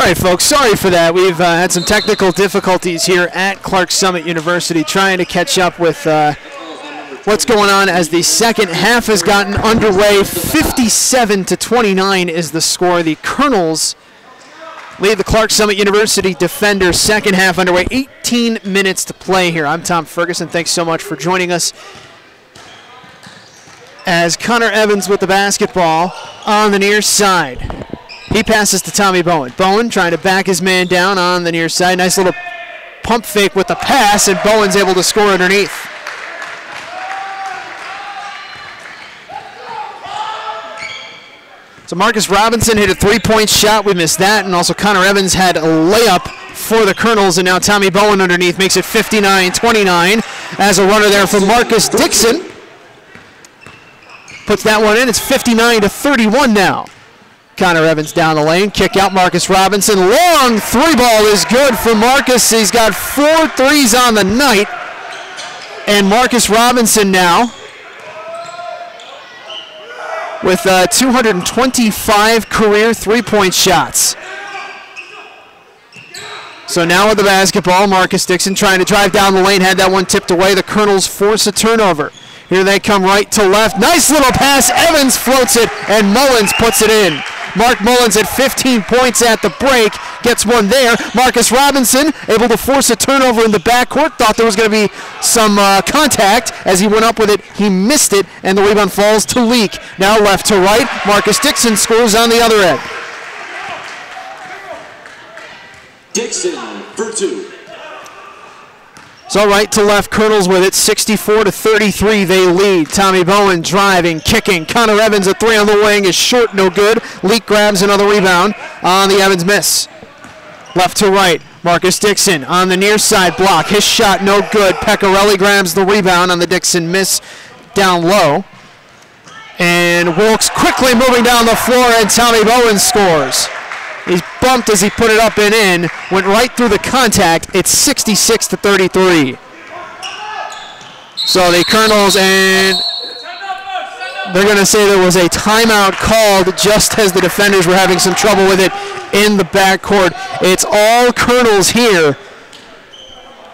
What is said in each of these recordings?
All right, folks, sorry for that. We've had some technical difficulties here at Clark Summit University trying to catch up with what's going on as the second half has gotten underway. 57-29 is the score. The Colonels lead the Clark Summit University Defenders. Second half underway. 18 minutes to play here. I'm Tom Ferguson. Thanks so much for joining us. As Connor Evans with the basketball on the near side. He passes to Tommy Bowen. Bowen trying to back his man down on the near side. Nice little pump fake with the pass, and Bowen's able to score underneath. So Marcus Robinson hit a three-point shot. We missed that. And also Connor Evans had a layup for the Colonels, and now Tommy Bowen underneath makes it 59-29 as a runner there from Marcus Dixon. Puts that one in. It's 59-31 now. Connor Evans down the lane. Kick out Marcus Robinson. Long three ball is good for Marcus. He's got 4 threes on the night. And Marcus Robinson now with 225 career three-point shots. So now with the basketball, Marcus Dixon trying to drive down the lane. Had that one tipped away. The Colonels force a turnover. Here they come right to left. Nice little pass. Evans floats it, and Mullins puts it in. Mark Mullins at 15 points at the break. Gets one there. Marcus Robinson able to force a turnover in the backcourt. Thought there was going to be some contact as he went up with it. He missed it, and the rebound falls to Leak. Now left to right. Marcus Dixon scores on the other end. Dixon for 2. So right to left, Colonels with it, 64-33 they lead. Tommy Bowen driving, kicking. Connor Evans a three on the wing is short, no good. Leak grabs another rebound on the Evans miss. Left to right, Marcus Dixon on the near side block. His shot no good. Pecorelli grabs the rebound on the Dixon miss down low. And Wilkes quickly moving down the floor, and Tommy Bowen scores. He's bumped as he put it up and in. Went right through the contact. It's 66-33. So the Colonels, and they're going to say there was a timeout called just as the defenders were having some trouble with it in the backcourt. It's all Colonels here.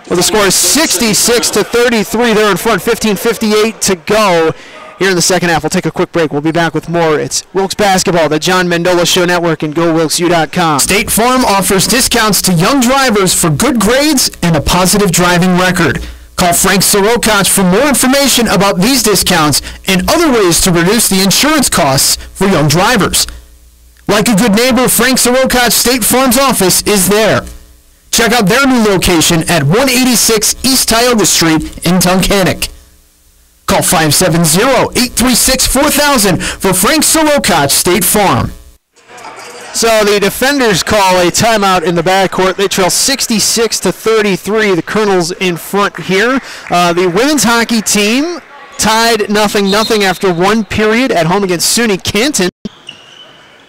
Well, the score is 66-33. They're in front, 15:58 to go. Here in the second half, we'll take a quick break. We'll be back with more. It's Wilkes Basketball, the John Mendola Show Network, and GoWilkesU.com. State Farm offers discounts to young drivers for good grades and a positive driving record. Call Frank Sorokoc for more information about these discounts and other ways to reduce the insurance costs for young drivers. Like a good neighbor, Frank Sorokoc State Farm's office is there. Check out their new location at 186 East Tioga Street in Tunkhannock. Call 570-836-4000 for Frank Sorokoc State Farm. So the defenders call a timeout in the backcourt. They trail 66-33. The Colonels in front here. The women's hockey team tied 0-0 after one period at home against SUNY Canton.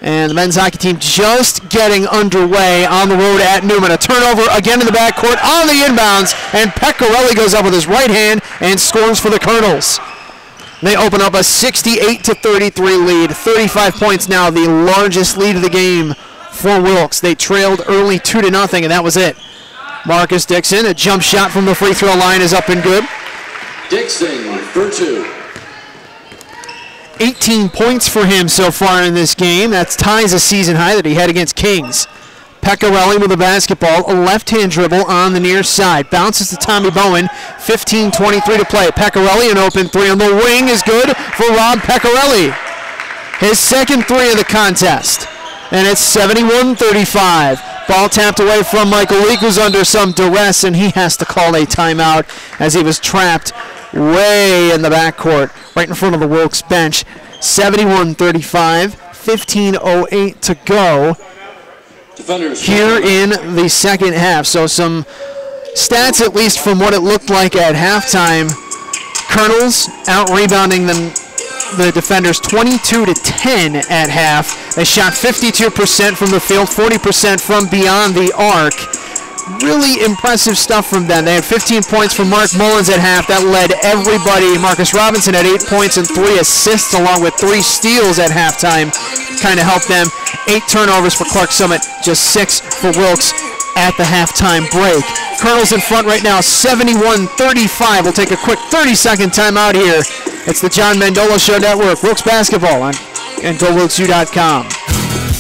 And the men's hockey team just getting underway on the road at Newman. A turnover again in the backcourt on the inbounds, and Pecorelli goes up with his right hand and scores for the Colonels. They open up a 68-33 lead. 35 points now, the largest lead of the game for Wilkes. They trailed early 2-0, and that was it. Marcus Dixon, a jump shot from the free throw line is up and good. Dixon for 2. 18 points for him so far in this game. That ties a season high that he had against Kings. Pecorelli with the basketball, a left-hand dribble on the near side. Bounces to Tommy Bowen, 15:23 to play. Pecorelli, an open three on the wing is good for Rob Pecorelli. His second three of the contest. And it's 71-35. Ball tapped away from Michael Leak, who's under some duress, and he has to call a timeout as he was trapped way in the backcourt, right in front of the Wilkes bench. 71-35, 15:08 to go here in the second half. So some stats, at least from what it looked like at halftime. Colonels out-rebounding the defenders 22-10 at half. They shot 52% from the field, 40% from beyond the arc. really impressive stuff from them. They had 15 points from Mark Mullins at half. That led everybody. Marcus Robinson had 8 points and 3 assists along with 3 steals at halftime. Kind of helped them. 8 turnovers for Clark Summit, just 6 for Wilkes at the halftime break. Colonels in front right now, 71-35. We'll take a quick 30-second timeout here. It's the John Mendola Show Network. Wilkes basketball on GoWilkesU.com.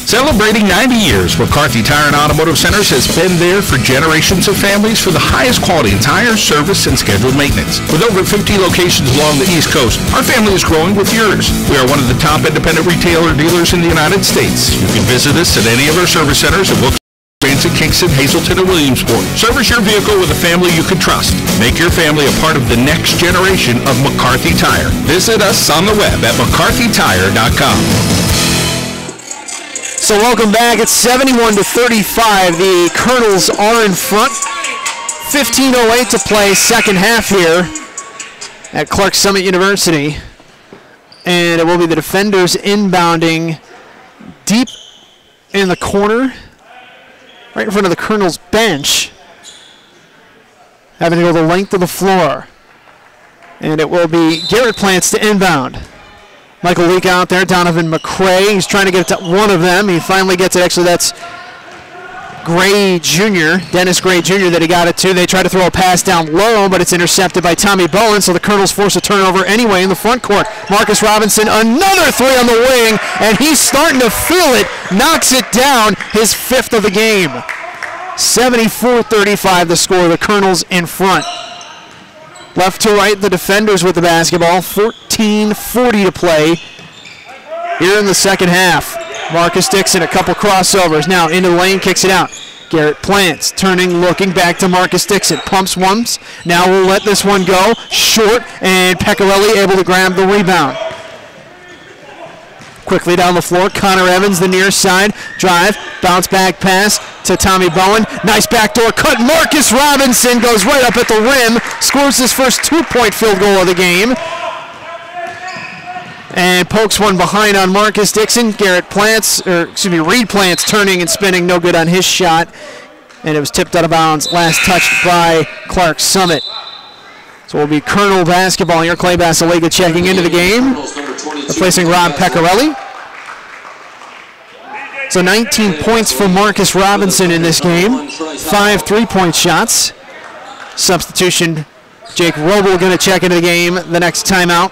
Celebrating 90 years, McCarthy Tire and Automotive Centers has been there for generations of families for the highest quality in tire, service, and scheduled maintenance. With over 50 locations along the East Coast, our family is growing with yours. We are one of the top independent retailer dealers in the United States. You can visit us at any of our service centers at Wilkes, Branson, Kingston, Hazleton, and Williamsport. Service your vehicle with a family you can trust. Make your family a part of the next generation of McCarthy Tire. Visit us on the web at mccarthytire.com. So welcome back. It's 71-35. The Colonels are in front. 15:08 to play, second half here at Clark Summit University. And it will be the defenders inbounding deep in the corner, right in front of the Colonels' bench, having to go the length of the floor. And it will be Garrett Plants to inbound. Michael Leake out there, Donovan McCray. He's trying to get it to one of them. He finally gets it. Actually, that's Gray Jr., Dennis Gray Jr. that he got it to. They try to throw a pass down low, but it's intercepted by Tommy Bowen, so the Colonels force a turnover anyway in the front court. Marcus Robinson, another 3 on the wing, and he's starting to feel it. Knocks it down, his 5th of the game. 74-35 the score, the Colonels in front. Left to right, the defenders with the basketball. 14:40 to play here in the second half. Marcus Dixon, a couple crossovers. Now into the lane, kicks it out. Garrett Plants, turning, looking back to Marcus Dixon. Pumps once. Now we'll let this one go. Short, and Pecorelli able to grab the rebound. Quickly down the floor, Connor Evans, the near side. Drive, bounce back pass to Tommy Bowen. Nice backdoor cut. Marcus Robinson goes right up at the rim. Scores his first 2-point field goal of the game. And pokes one behind on Marcus Dixon. Reed Plants turning and spinning. No good on his shot. And it was tipped out of bounds. Last touched by Clark Summit. So it will be Colonel basketball here. Clay Basiliga checking into the game, replacing Rob Pecorelli. So 19 points for Marcus Robinson in this game. 5 3-point shots. Substitution, Jake Roble going to check into the game the next timeout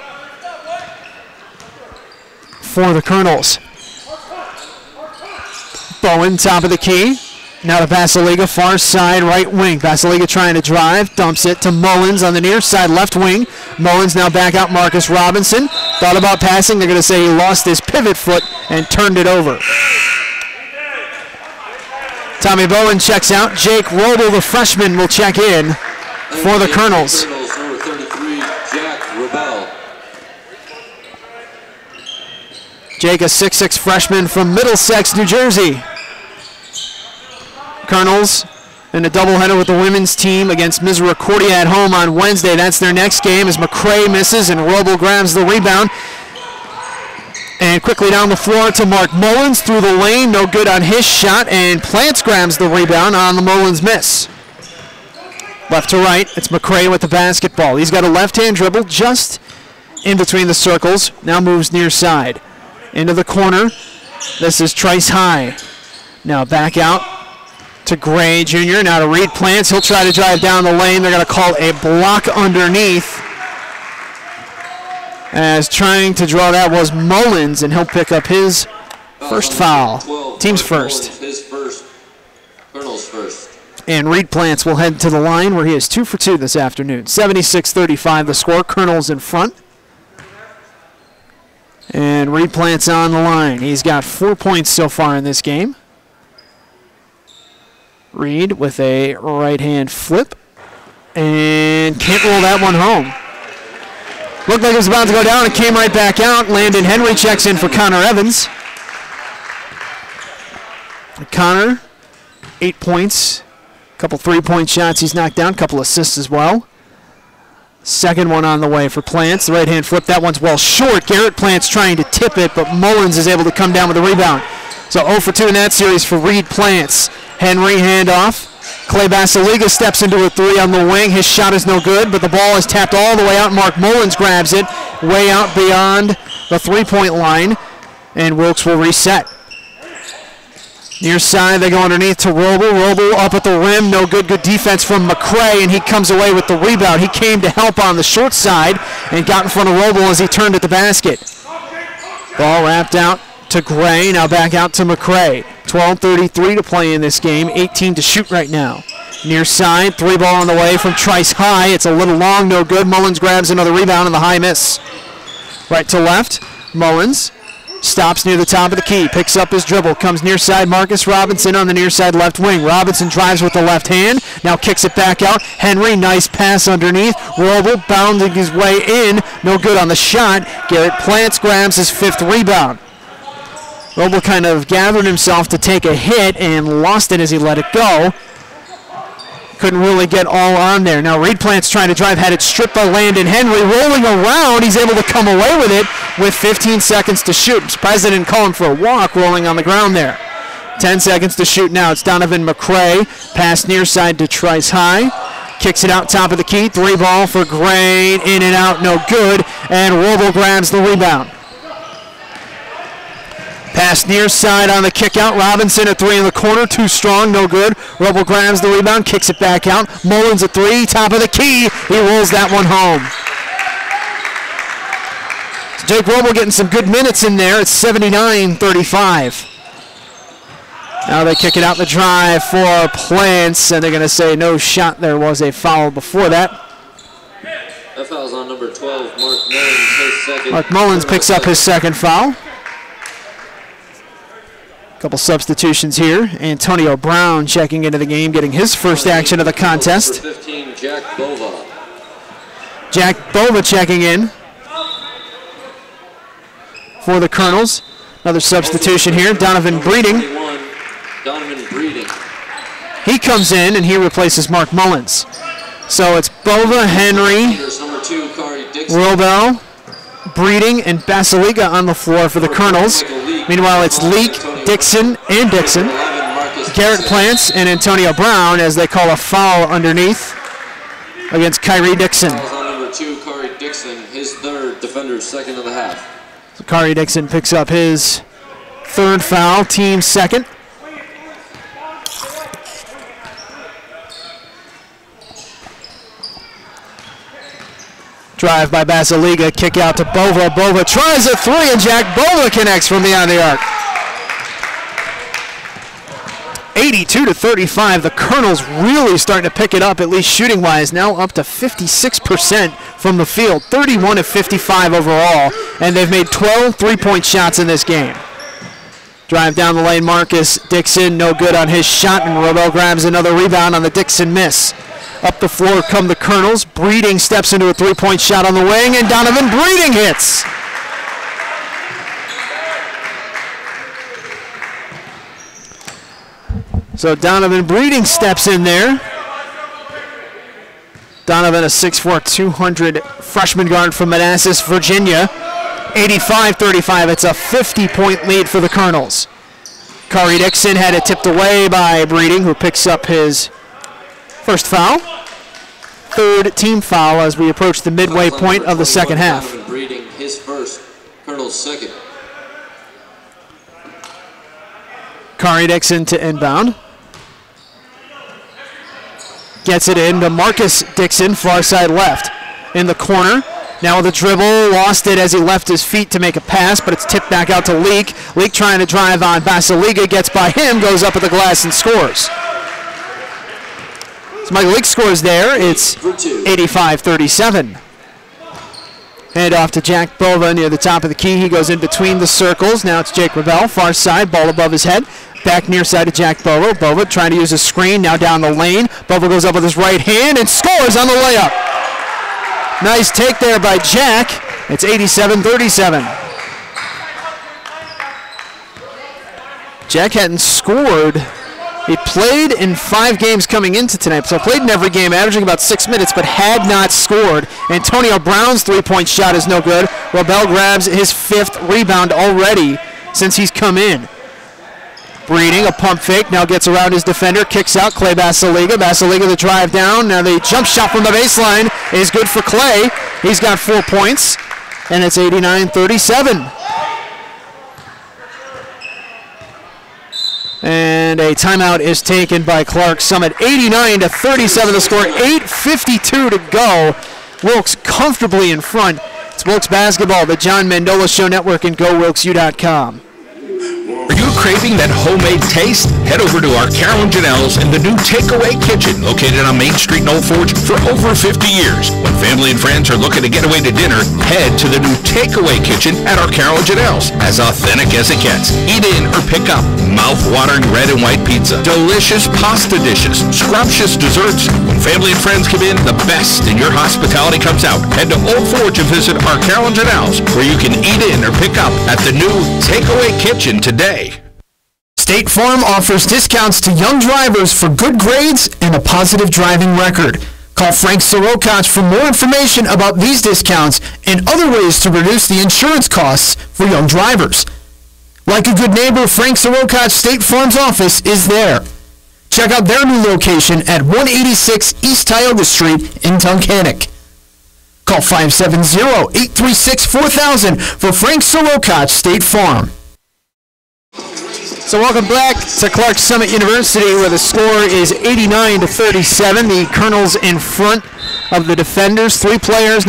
for the Colonels. Bowen, top of the key. Now to Basiliga, far side, right wing. Basiliga trying to drive, dumps it to Mullins on the near side, left wing. Mullins now back out Marcus Robinson. Thought about passing. They're going to say he lost his pivot foot and turned it over. Tommy Bowen checks out. Jake Roble, the freshman, will check in for the Colonels. Number 33, Jack Rebel. Jake, a 6'6" freshman from Middlesex, New Jersey. Colonels in a doubleheader with the women's team against Misericordia at home on Wednesday. That's their next game as McCray misses and Roble grabs the rebound. And quickly down the floor to Mark Mullins through the lane. No good on his shot, and Plants grabs the rebound on the Mullins miss. Left to right, it's McCray with the basketball. He's got a left-hand dribble just in between the circles. Now moves near side. Into the corner. This is Trice High. Now back out to Gray Jr. Now to Reed Plants. He'll try to drive down the lane. They're going to call a block underneath. As trying to draw that was Mullins, and he'll pick up his first foul. Team's first. His first. Colonel's first. And Reed Plants will head to the line where he is 2 for 2 this afternoon. 76-35 the score. Colonel's in front. And Reed Plants on the line. He's got 4 points so far in this game. Reed with a right-hand flip. And can't roll that one home. Looked like it was about to go down. It came right back out. Landon Henry checks in for Connor Evans. Connor, 8 points. A couple 3-point shots he's knocked down. A couple assists as well. Second one on the way for Plants. The right-hand flip. That one's well short. Garrett Plants trying to tip it, but Mullins is able to come down with the rebound. So 0 for 2 in that series for Reed Plants. Henry handoff. Clay Basiliga steps into a three on the wing. His shot is no good, but the ball is tapped all the way out. Mark Mullins grabs it way out beyond the three-point line, and Wilkes will reset. Near side, they go underneath to Roble. Roble up at the rim, no good. Good defense from McCray, and he comes away with the rebound. He came to help on the short side and got in front of Roble as he turned at the basket. Ball wrapped out to Gray, now back out to McCray. 12:33 to play in this game, 18 to shoot right now. Near side, three ball on the way from Trice High. It's a little long, no good. Mullins grabs another rebound and the high miss. Right to left, Mullins stops near the top of the key, picks up his dribble, comes near side. Marcus Robinson on the near side left wing. Robinson drives with the left hand, now kicks it back out. Henry, nice pass underneath. Roble bounding his way in, no good on the shot. Garrett Plants grabs his fifth rebound. Roble kind of gathered himself to take a hit and lost it as he let it go. Couldn't really get all on there. Now Reed Plant's trying to drive, had it stripped by Landon Henry. Rolling around, he's able to come away with it with 15 seconds to shoot. I'm surprised they didn't call him for a walk rolling on the ground there. 10 seconds to shoot now. It's Donovan McCray. Pass near side to Trice High. Kicks it out top of the key. Three ball for Gray. In and out, no good. And Roble grabs the rebound. Pass near side on the kick out. Robinson at three in the corner. Too strong, no good. Roble grabs the rebound, kicks it back out. Mullins at three, top of the key. He rolls that one home. So Jake Roble getting some good minutes in there. It's 79-35. Now they kick it out the drive for Plants, and they're going to say no shot. There was a foul before that. That foul's on number 12, Mark Mullins, his second. Mark Mullins picks up his second foul. Couple substitutions here. Antonio Brown checking into the game, getting his first action of the contest. Number 15, Jack Bova. Jack Bova checking in for the Colonels. Another substitution here. Donovan Breeding. Donovan Breeding. He comes in and he replaces Mark Mullins. So it's Bova, Henry, Number 2, Kari Dixon. Robel, Breeding, and Basiliga on the floor for the Colonels. Meanwhile, it's Leak, Dixon, and Dixon. Garrett Plants and Antonio Brown as they call a foul underneath against Kyrie Dixon. Fouls on number 2, Kari Dixon, his third, defender's second of the half. So Kyrie Dixon picks up his third foul, team second. Drive by Basiliga, kick out to Bova. Bova tries a three, and Jack Bova connects from beyond the arc. 82-35. The Colonels really starting to pick it up, at least shooting-wise. Now up to 56% from the field, 31-55 overall, and they've made 12 three-point shots in this game. Drive down the lane, Marcus Dixon, no good on his shot, and Robel grabs another rebound on the Dixon miss. Up the floor come the Colonels. Breeding steps into a three-point shot on the wing, and Donovan Breeding hits. So Donovan Breeding steps in there. Donovan, a 6'4", 200 freshman guard from Manassas, Virginia. 85-35. It's a 50-point lead for the Colonels. Kari Dixon had it tipped away by Breeding, who picks up his first foul. Third team foul as we approach the midway point of the second half. Breeding, his first, Colonel's second. Kari Dixon to inbound. Gets it in to Marcus Dixon, far side left. In the corner. Now with a dribble, lost it as he left his feet to make a pass, but it's tipped back out to Leak. Leak trying to drive on Basiliga, gets by him, goes up at the glass and scores. So Michael Leak scores there. It's 85-37. Hand off to Jack Bova near the top of the key. He goes in between the circles. Now it's Jake Rebel, far side, ball above his head. Back near side to Jack Bova. Bova trying to use a screen, now down the lane. Bova goes up with his right hand and scores on the layup. Nice take there by Jack. It's 87-37. Jack hadn't scored. He played in 5 games coming into tonight, so played in every game, averaging about 6 minutes, but had not scored. Antonio Brown's three-point shot is no good. Robel grabs his 5th rebound already since he's come in. Breeding, a pump fake, now gets around his defender, kicks out, Clay Basiliga. Basiliga the drive down, now the jump shot from the baseline is good for Clay. He's got 4 points, and it's 89-37. And a timeout is taken by Clark Summit. 89-37 the score, 8:52 to go. Wilkes comfortably in front. It's Wilkes Basketball, the John Mendola Show Network, and GoWilkesU.com. Are you craving that homemade taste? Head over to our Carol and Janelle's in the new Takeaway Kitchen located on Main Street in Old Forge for over 50 years. When family and friends are looking to get away to dinner, head to the new Takeaway Kitchen at our Carol and Janelle's. As authentic as it gets. Eat in or pick up. Mouth-watering red and white pizza. Delicious pasta dishes. Scrumptious desserts. When family and friends come in, the best in your hospitality comes out. Head to Old Forge and visit our Carol and Janelle's where you can eat in or pick up at the new Takeaway Kitchen today. State Farm offers discounts to young drivers for good grades and a positive driving record. Call Frank Sorokoch for more information about these discounts and other ways to reduce the insurance costs for young drivers. Like a good neighbor, Frank Sorokoch State Farm's office is there. Check out their new location at 186 East Tioga Street in Tunkhannock. Call 570-836-4000 for Frank Sorokoch State Farm. So welcome back to Clark Summit University, where the score is 89-37. The Colonels in front of the defenders. 4 players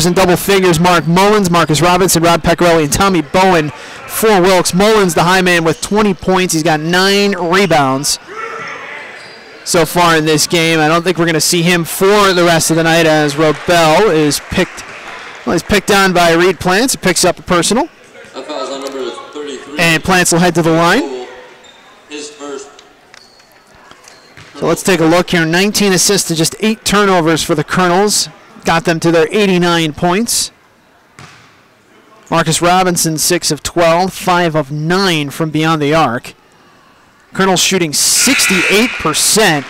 in double figures. Mark Mullins, Marcus Robinson, Rob Pecorelli, and Tommy Bowen for Wilkes. Mullins, the high man, with 20 points. He's got 9 rebounds so far in this game. I don't think we're going to see him for the rest of the night, as Robel is picked on by Reed Plants. He picks up a personal. That foul's on number 33. And Plants will head to the line. His first. So let's take a look here. 19 assists to just 8 turnovers for the Colonels. Got them to their 89 points. Marcus Robinson, 6 of 12, 5 of 9 from beyond the arc. Colonels shooting 68%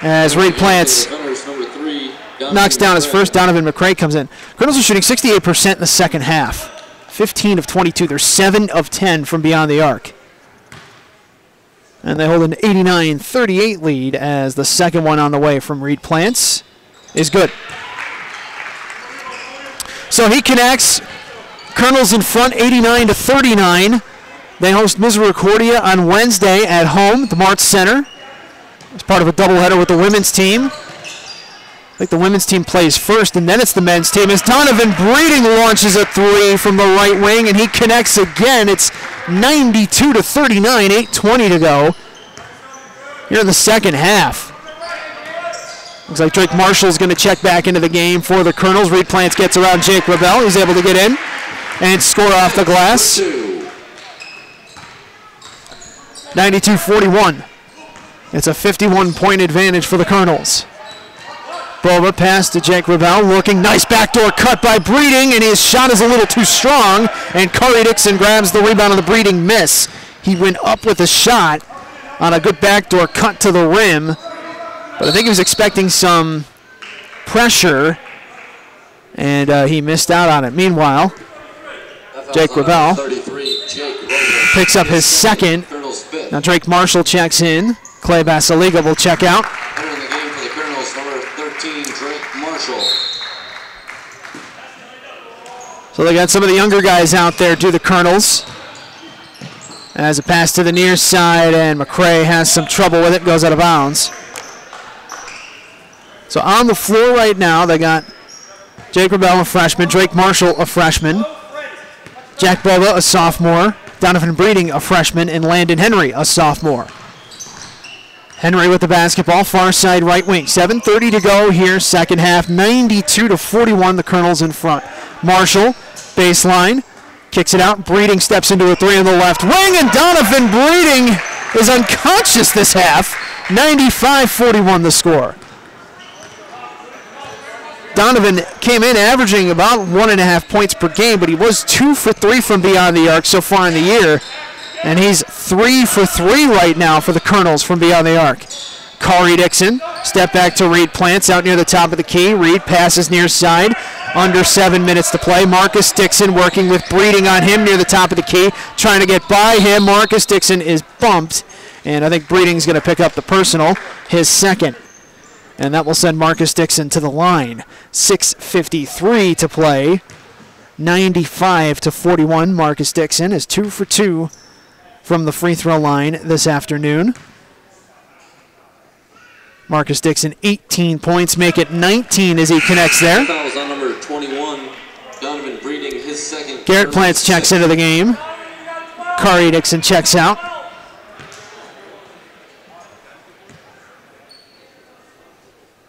as Reed Plants knocks down his first. Donovan McCray comes in. Colonels are shooting 68% in the second half. 15 of 22. They're 7 of 10 from beyond the arc. And they hold an 89-38 lead as the second one on the way from Reed Plants is good. So he connects. Colonels in front, 89-39. They host Misericordia on Wednesday at home, the Martz Center. It's part of a doubleheader with the women's team. I think the women's team plays first, and then it's the men's team. As Donovan Breeding launches a 3 from the right wing, and he connects again. It's 92-39, 8:20 to go here in the second half. Looks like Drake Marshall's going to check back into the game for the Colonels. Reed Plants gets around Jake Rebel. He's able to get in and score off the glass. 92-41. It's a 51-point advantage for the Colonels. Bova pass to Jake Rebel, looking nice backdoor cut by Breeding, and his shot is a little too strong, and Curry Dixon grabs the rebound on the Breeding miss. He went up with a shot on a good backdoor cut to the rim, but I think he was expecting some pressure, and he missed out on it. Meanwhile, Jake Rebel picks up his second. Now Drake Marshall checks in. Clay Basiliga will check out. Entering the game for the Colonels, number 13, Drake Marshall. So they got some of the younger guys out there do the Colonels. As a pass to the near side, and McCray has some trouble with it, goes out of bounds. So on the floor right now, they got Jake Rebel, a freshman, Drake Marshall, a freshman, Jack Bova, a sophomore, Donovan Breeding, a freshman, and Landon Henry, a sophomore. Henry with the basketball, far side right wing. 7:30 to go here, second half. 92-41, the Colonels in front. Marshall, baseline, kicks it out. Breeding steps into a 3 on the left wing, and Donovan Breeding is unconscious this half. 95-41 the score. Donovan came in averaging about 1.5 points per game, but he was 2 for 3 from beyond the arc so far in the year. And he's 3 for 3 right now for the Colonels from beyond the arc. Curry Dixon, step back to Reed Plants out near the top of the key. Reed passes near side. Under 7 minutes to play. Marcus Dixon working with Breeding on him near the top of the key, trying to get by him. Marcus Dixon is bumped, and I think Breeding's going to pick up the personal, his second. And that will send Marcus Dixon to the line. 6:53 to play. 95-41. Marcus Dixon is 2 for 2 from the free throw line this afternoon. Marcus Dixon, 18 points, make it 19 as he connects there. Fouls on number 21. Donovan Breeding, his second. Garrett Plants checks into the game. Kari Dixon checks out.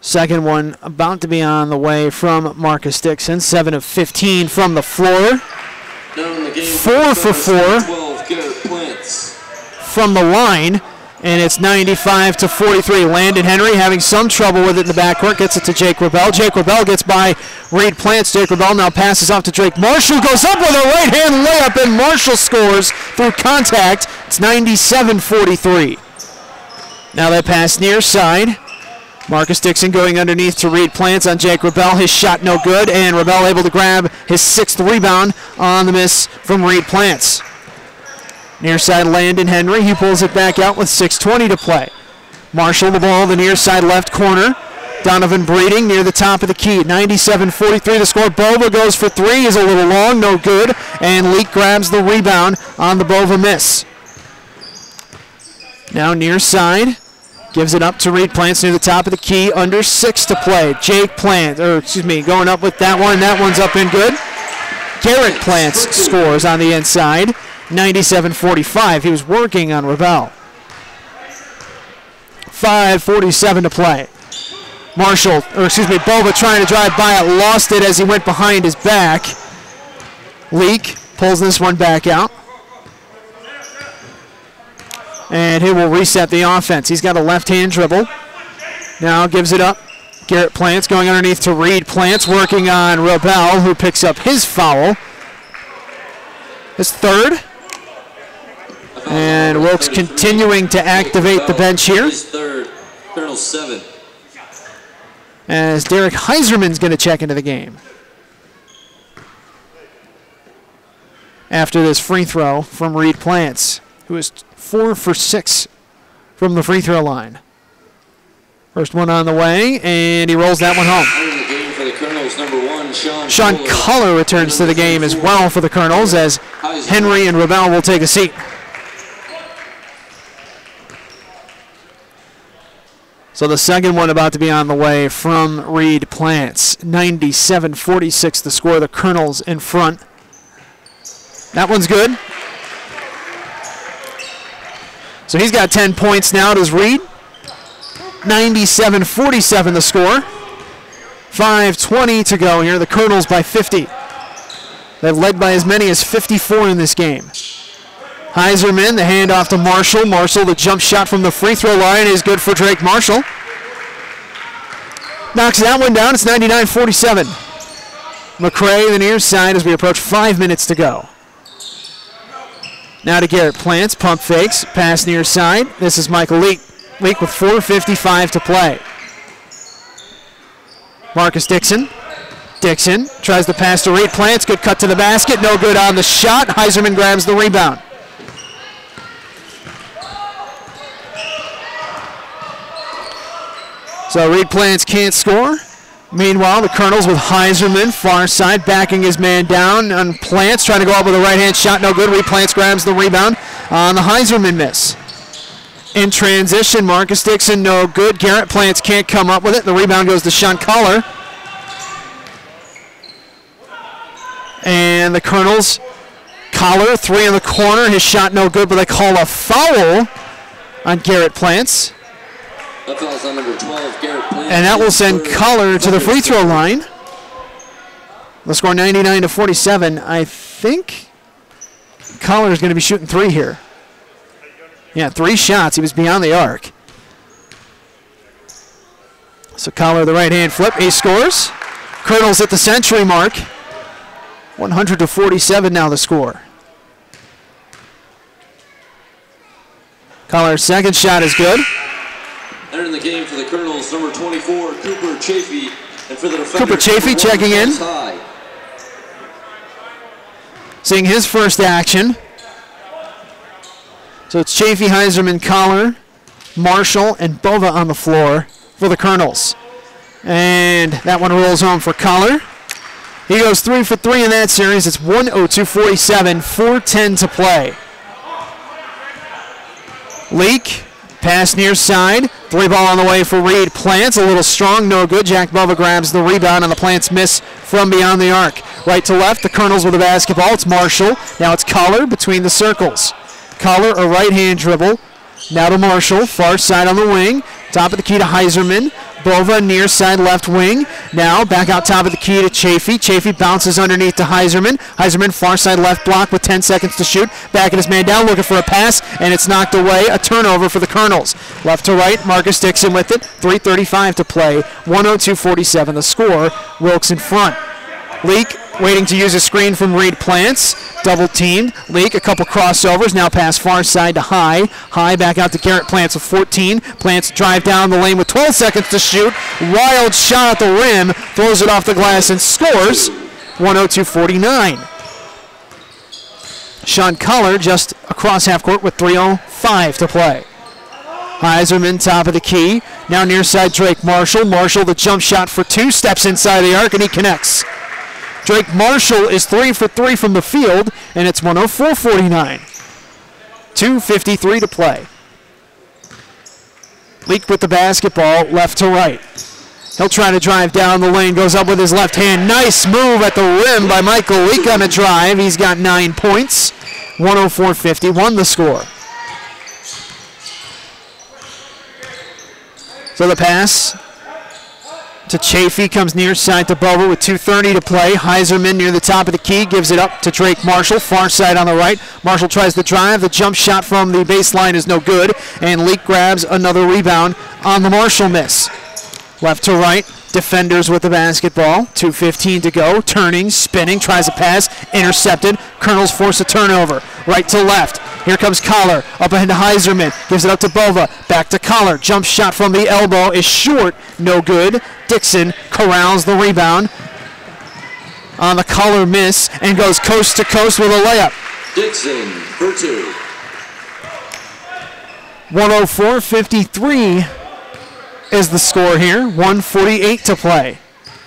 Second one about to be on the way from Marcus Dixon. 7 of 15 from the floor. 4 for 4 12, Garrett Plants. from the line. And it's 95-43. Landon Henry having some trouble with it in the backcourt. Gets it to Jake Rebell. Jake Rebell gets by Reed Plants. Jake Rebell now passes off to Drake Marshall. Goes up with a right-hand layup, and Marshall scores through contact. It's 97-43. Now they pass near side. Marcus Dixon going underneath to Reed Plants on Jake Rebell. His shot no good, and Rebell able to grab his 6th rebound on the miss from Reed Plants. Near side Landon Henry, he pulls it back out with 6:20 to play. Marshall the ball, the near side left corner. Donovan Breeding near the top of the key. 97-43 the score. Bova goes for 3, is a little long, no good. And Leak grabs the rebound on the Bova miss. Now near side, gives it up to Reed Plants near the top of the key. Under 6 to play. Jake Plants, going up with that one. That one's up and good. Garrett Plants scores on the inside. 97-45. He was working on Rebell. 5:47 to play. Bova trying to drive by it, lost it as he went behind his back. Leak pulls this one back out. And he will reset the offense. He's got a left-hand dribble. Now gives it up. Garrett Plants going underneath to Reed Plants, working on Rebell, who picks up his foul. His third. And Wilkes continuing to activate the bench here. His third, Colonel 7. As Derek Heiserman's going to check into the game. After this free throw from Reed Plants, who is 4 for 6 from the free throw line. First one on the way, and he rolls that one home. In the game for the Colonels, number 1, Sean Culler returns to the game as well for the Colonels, as Henry and Rebell will take a seat. So the second one about to be on the way from Reed Plants. 97-46 the score. The Colonels in front. That one's good. So he's got 10 points now, does Reed. 97-47 the score. 5:20 to go here. The Colonels by 50. They've led by as many as 54 in this game. Heiserman, the handoff to Marshall. Marshall, the jump shot from the free throw line is good for Drake Marshall. Knocks that one down. It's 99-47. McCray, the near side, as we approach 5 minutes to go. Now to Garrett Plants. Pump fakes. Pass near side. This is Michael Leak. Leak with 4:55 to play. Marcus Dixon. Dixon tries to pass to Reed Plants. Good cut to the basket. No good on the shot. Heiserman grabs the rebound. So Reed Plants can't score. Meanwhile, the Colonels with Heiserman, far side, backing his man down on Plants, trying to go up with a right-hand shot, no good. Reed Plants grabs the rebound on the Heiserman miss. In transition, Marcus Dixon, no good. Garrett Plants can't come up with it. The rebound goes to Sean Culler. And the Colonels, Collar, 3 in the corner. His shot no good, but they call a foul on Garrett Plants. That foul's on number 12, Garrett Plants. And that will send Collar to the free throw line. The score 99-47. I think Collar is going to be shooting 3 here. Yeah, 3 shots. He was beyond the arc. So Collar, the right-hand flip. He scores. Colonels at the century mark. 100-47 now the score. Collar's second shot is good. Entering the game for the Colonels, number 24, Cooper Chafee. And for the Cooper Chafee checking in. seeing his first action. So it's Chafee, Heiserman, Collar, Marshall, and Bova on the floor for the Colonels. And that one rolls home for Collar. He goes 3 for 3 in that series. It's 102-47, 4:10 to play. Leak, pass near side. 3-ball on the way for Reed. Plants, a little strong, no good. Jack Bova grabs the rebound, and the Plants miss from beyond the arc. Right to left, the Colonels with the basketball. It's Marshall. Now it's Collar between the circles. Collar, a right-hand dribble. Now to Marshall, far side on the wing. Top of the key to Heiserman. Bova near side left wing. Now back out top of the key to Chafee. Chafee bounces underneath to Heiserman. Heiserman far side left block with 10 seconds to shoot. Backing his man down, looking for a pass, and it's knocked away. A turnover for the Colonels. Left to right, Marcus Dixon with it. 3:35 to play. 102-47 the score. Wilkes in front. Leak waiting to use a screen from Reed Plants. Double teamed. Leak, a couple crossovers. Now pass far side to High. High back out to Garrett Plants with 14. Plants drive down the lane with 12 seconds to shoot. Wild shot at the rim. Throws it off the glass and scores. 102-49. Sean Collar just across half court with 3:05 to play. Heiserman, top of the key. Now near side Drake Marshall. Marshall, the jump shot for 2. Steps inside the arc and he connects. Drake Marshall is 3 for 3 from the field, and it's 104-49. 2:53 to play. Leak with the basketball, left to right. He'll try to drive down the lane, goes up with his left hand. Nice move at the rim by Michael Leak on a drive. He's got 9 points. 104-51 the score. So the pass to Chafee, comes near side to Bova with 2:30 to play. Heiserman near the top of the key, gives it up to Drake Marshall, far side on the right. Marshall tries to drive. The jump shot from the baseline is no good, and Leak grabs another rebound on the Marshall miss. Left to right, defenders with the basketball. 2:15 to go, turning, spinning, tries a pass, intercepted. Colonels force a turnover. Right to left. Here comes Collar, up ahead to Heiserman, gives it up to Bova, back to Collar. Jump shot from the elbow is short, no good. Dixon corrals the rebound on the Collar miss and goes coast to coast with a layup. Dixon for 2. 104-53 is the score here. 1:48 to play.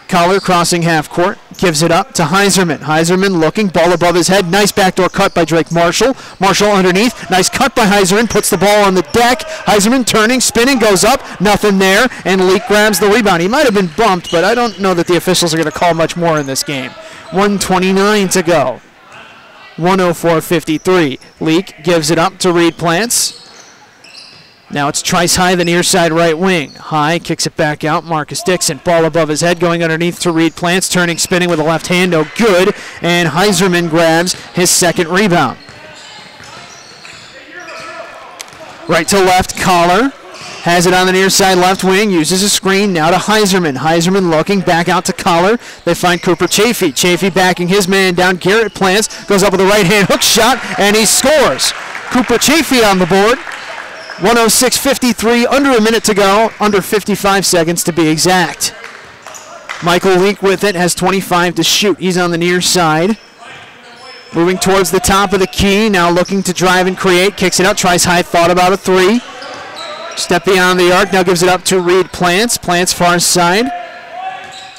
Collar crossing half court, gives it up to Heiserman. Heiserman looking, ball above his head. Nice backdoor cut by Drake Marshall. Marshall underneath, nice cut by Heiserman, puts the ball on the deck. Heiserman turning, spinning, goes up, nothing there, and Leak grabs the rebound. He might have been bumped, but I don't know that the officials are going to call much more in this game. 1:29 to go. 104-53. Leak gives it up to Reed Plants. Now it's Trice High, the near side right wing. High kicks it back out. Marcus Dixon, ball above his head, going underneath to Reed Plants, turning, spinning with the left hand, no good. And Heiserman grabs his second rebound. Right to left, Collar has it on the near side left wing, uses a screen, now to Heiserman. Heiserman looking, back out to Collar. They find Cooper Chafee. Chafee backing his man down. Garrett Plants goes up with a right hand hook shot, and he scores. Cooper Chafee on the board. 106-53, under a minute to go, under 55 seconds to be exact. Michael Leak with it, has 25 to shoot. He's on the near side. Moving towards the top of the key, now looking to drive and create. Kicks it up, tries high, thought about a 3. Step beyond the arc, now gives it up to Reed Plants. Plants far side.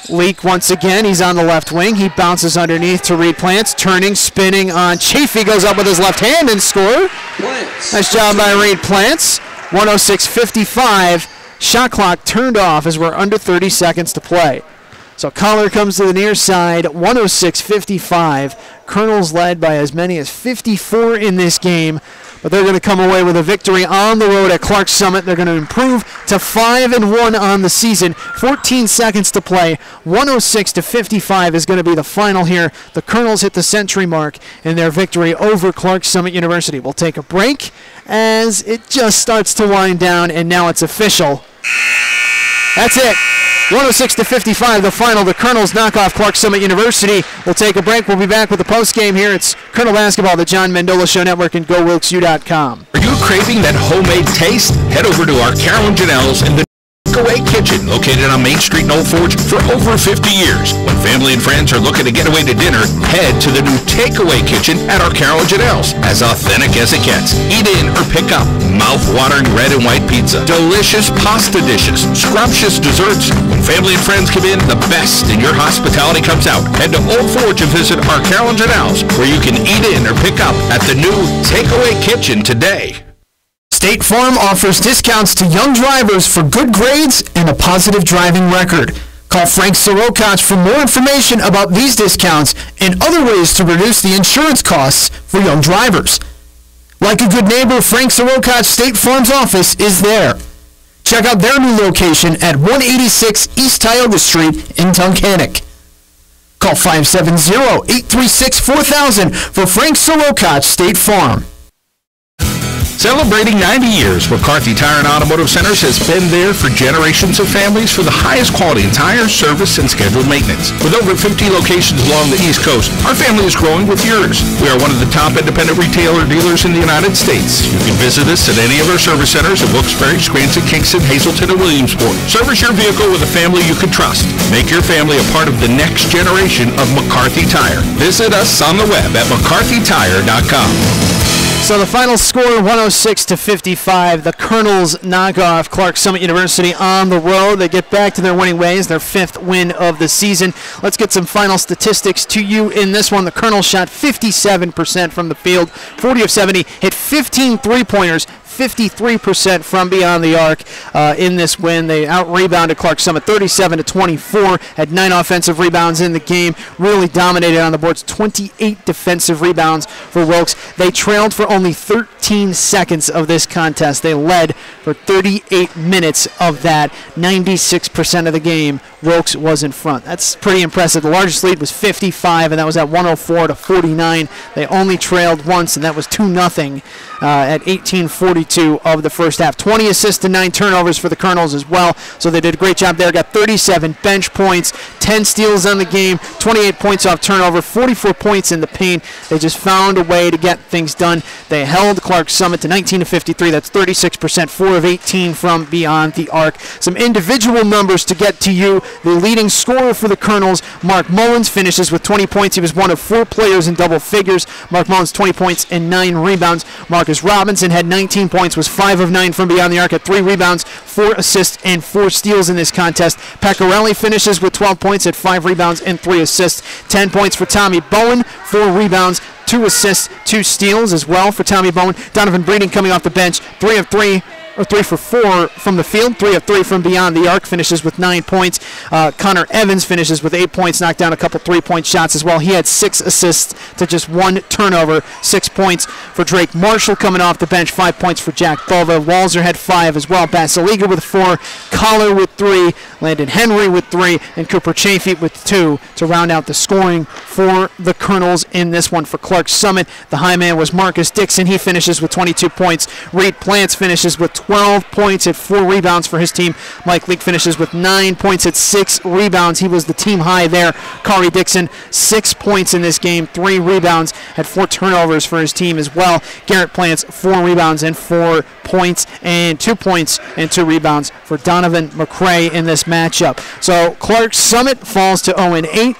Leak once again, he's on the left wing. He bounces underneath to Reed Plants, turning, spinning on Chafee, goes up with his left hand and score. Nice job by Reed Plants. 106-55. Shot clock turned off as we're under 30 seconds to play. So Collar comes to the near side, 106-55. Colonels led by as many as 54 in this game, but they're going to come away with a victory on the road at Clark Summit. They're going to improve to 5-1 on the season. 14 seconds to play. 106-55 is going to be the final here. The Colonels hit the century mark in their victory over Clark Summit University. We'll take a break as it just starts to wind down, and now it's official. That's it. 106-55, the final. The Colonels knock off Clark Summit University. We'll take a break. We'll be back with the post-game here. It's Colonel Basketball, the John Mendola Show Network, and GoWilkesU.com. Are you craving that homemade taste? Head over to our Carolyn Janelle's in the Takeaway Kitchen, located on Main Street in Old Forge for over 50 years. When family and friends are looking to get away to dinner, head to the new Takeaway Kitchen at our Carol Janelle's. As authentic as it gets. Eat in or pick up. Mouth-watering red and white pizza. Delicious pasta dishes. Scrumptious desserts. When family and friends come in, the best in your hospitality comes out. Head to Old Forge and visit our Carol Janelle's, where you can eat in or pick up at the new Takeaway Kitchen today. State Farm offers discounts to young drivers for good grades and a positive driving record. Call Frank Sorokoch for more information about these discounts and other ways to reduce the insurance costs for young drivers. Like a good neighbor, Frank Sorokoch State Farm's office is there. Check out their new location at 186 East Tioga Street in Tunkhannock. Call 570-836-4000 for Frank Sorokoch State Farm. Celebrating 90 years, McCarthy Tire and Automotive Centers has been there for generations of families for the highest quality in tire, service, and scheduled maintenance. With over 50 locations along the East Coast, our family is growing with yours. We are one of the top independent retailer dealers in the United States. You can visit us at any of our service centers in Wilkes-Barre, Scranton, Kingston, Hazleton, and Williamsport. Service your vehicle with a family you can trust. Make your family a part of the next generation of McCarthy Tire. Visit us on the web at mccarthytire.com. So the final score, 106-55. The Colonels knock off Clark Summit University on the road. They get back to their winning ways, their 5th win of the season. Let's get some final statistics to you in this one. The Colonels shot 57% from the field, 40 of 70, hit 15 three-pointers, 53% from beyond the arc in this win. They out-rebounded Clark Summit 37-24, had 9 offensive rebounds in the game, really dominated on the boards, 28 defensive rebounds for Wilkes. They trailed for only 13 seconds of this contest. They led for 38 minutes of that. 96% of the game, Wilkes was in front. That's pretty impressive. The largest lead was 55, and that was at 104-49. They only trailed once, and that was 2-0 at 18:42 of the first half. 20 assists and 9 turnovers for the Colonels as well, so they did a great job there. Got 37 bench points, 10 steals on the game, 28 points off turnover, 44 points in the paint. They just found a way to get things done. They held Clark Summit to 19-53. That's 36%, 4 of 18 from beyond the arc. Some individual numbers to get to you. The leading scorer for the Colonels, Mark Mullins, finishes with 20 points. He was one of 4 players in double figures. Mark Mullins, 20 points and 9 rebounds. Marcus Robinson had 19 points, was 5 of 9 from beyond the arc, at 3 rebounds, 4 assists, and 4 steals in this contest. Pecorelli finishes with 12 points at 5 rebounds and 3 assists. 10 points for Tommy Bowen, 4 rebounds, 2 assists, 2 steals as well for Tommy Bowen. Donovan Breeding coming off the bench, 3 for 4 from the field, 3 of 3 from beyond the arc, finishes with 9 points. Connor Evans finishes with 8 points, knocked down a couple 3-point shots as well. He had 6 assists to just 1 turnover, 6 points for Drake Marshall coming off the bench, 5 points for Jack Bova. Walzer had 5 as well. Basiliga with 4, Collar with 3, Landon Henry with 3, and Cooper Chafee with 2 to round out the scoring for the Colonels in this one. For Clark Summit, the high man was Marcus Dixon. He finishes with 22 points. Reed Plants finishes with 12 points at 4 rebounds for his team. Mike Leake finishes with 9 points at 6 rebounds. He was the team high there. Kari Dixon, 6 points in this game, 3 rebounds, had 4 turnovers for his team as well. Garrett Plants, 4 rebounds and 4 points, and 2 points and 2 rebounds for Donovan McCray in this matchup. So Clark Summit falls to 0-8.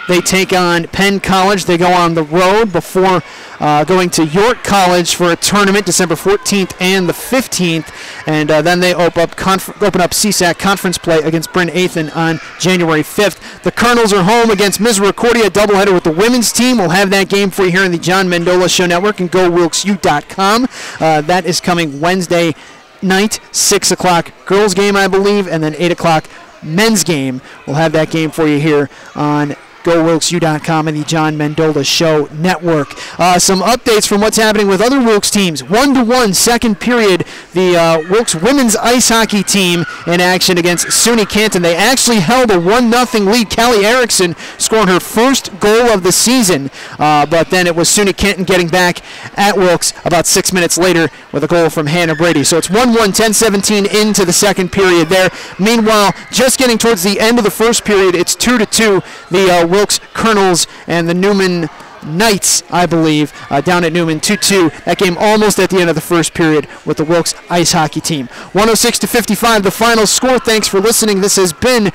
They take on Penn College. They go on the road before going to York College for a tournament December 14th and the 15th. And then they open up CSAC conference play against Bryn Aitken on January 5th. The Colonels are home against Misericordia, a doubleheader with the women's team. We'll have that game for you here in the John Mendola Show Network and GoWilkesU.com. That is coming Wednesday night, 6 o'clock girls game, I believe, and then 8 o'clock men's game. We'll have that game for you here on GoWilkesU.com and the John Mendola Show Network. Some updates from what's happening with other Wilkes teams. 1-1 second period. The Wilkes women's ice hockey team in action against SUNY Canton. They actually held a 1-0 lead. Callie Erickson scored her first goal of the season, but then it was SUNY Canton getting back at Wilkes about 6 minutes later with a goal from Hannah Brady. So it's 1-1, 10-17 into the second period there. Meanwhile, just getting towards the end of the first period, it's 2-2. The Wilkes Colonels and the Newman Knights, I believe, down at Newman, 2-2. That game almost at the end of the first period with the Wilkes ice hockey team. 106-55, the final score. Thanks for listening. This has been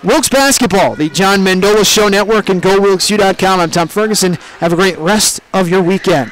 Wilkes Basketball, the John Mendola Show Network, and GoWilkesU.com. I'm Tom Ferguson. Have a great rest of your weekend.